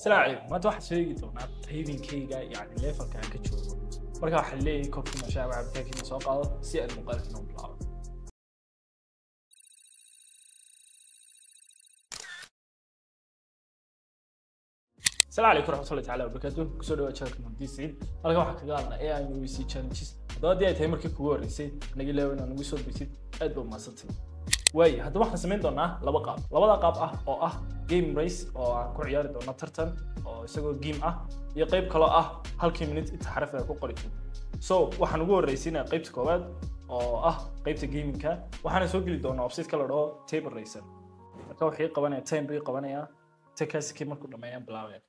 السلام عليكم ما توحد شيء دونا تهيبين كيغا يعني ليفل كان كجوجو marka waxa leeyahay koobkii mashaariic cabitaankiina soo qaado si aad muuqaalkiina u bilaabo السلام عليكم ورحمة الله تعالى وبركاته كسر دوا شارك مهندسين halka waxa kaga hadlaa AI UVC challenges hadaba ay tahay markii kugu horeysay anaga leeyahay inaad nagu soo bisid aad baa maasantay way hadaba waxaan sameyn doonaa labada qaab oo ah game race oo aan ku ciyaari doono tartan oo isagoo game ah iyo qayb kale ah halkii minute inta xaraf ay ku qorito so waxaan ugu horeysiinaa qaybta koowaad oo ah qaybta gamingka waxaan soo gali doonaa website kale oo table racer marka waxay qabanaya time bay qabanaya takaski markuu dhameeyaan bilaabaya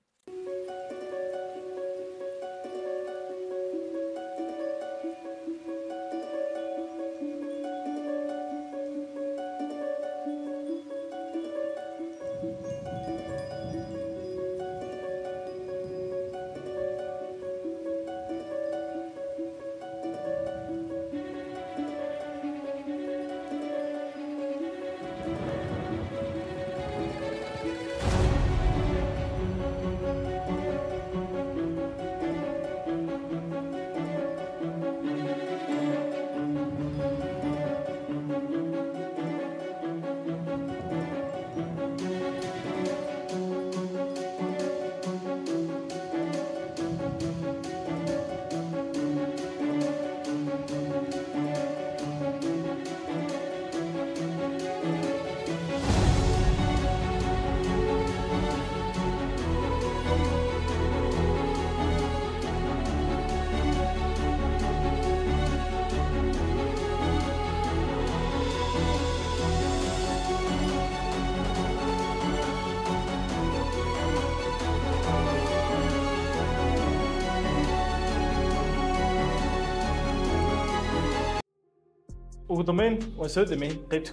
ugu dambeyn waan soo dhameeyay qaybta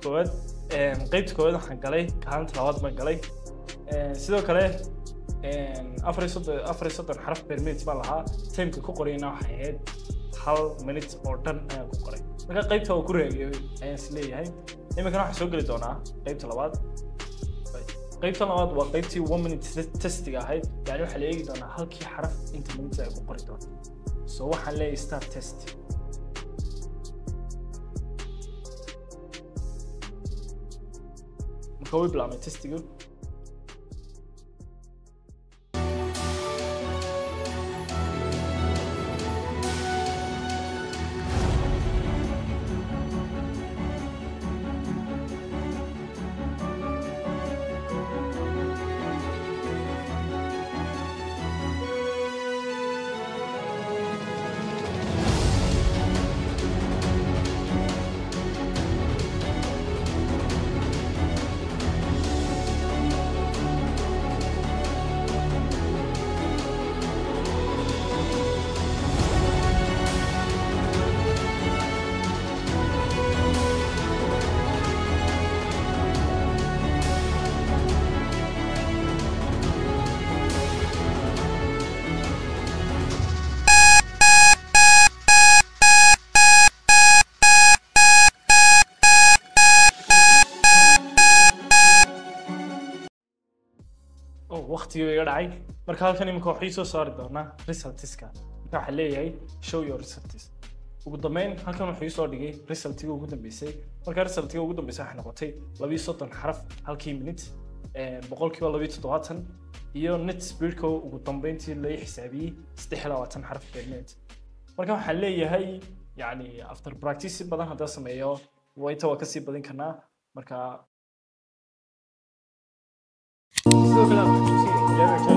koowaad waxaan galay kaalinta labaad baan galay sidoo kale 4 xaraf per minute baan lahaa timeka ku qorayna waxay ahayd 1 minute oo dhan ayaan ku qoray marka qaybta oo ku reegay ayaan isleeyahay imika waxaan soo gali doonaa qaybta labaad waa qaybtii 1 minute testiga ahayd yani waxa la eegi doonaa halkii xaraf inta minute ay ku qori doonto so waxaan leeyahay start test كوي بلا ما تستيقظ waqtiga iga dhacay marka halkan imika waxay soo saari doonaa resultska marka waxa leeyahay show your results ugu dambeyn halkan waxay soo dhigay resultiga ugu dambeysay marka resultiga ugu dambeysay waxa noqotay 32 xaraf halkii minute boqolkiiba 27 iyo net speedka ugu dambeyntii la xisaabiyay 23 xaraf per minute marka waxa leeyahay yani after practice badan hada sameeyo way tawa ka sii badan karnaa marka sidoo kale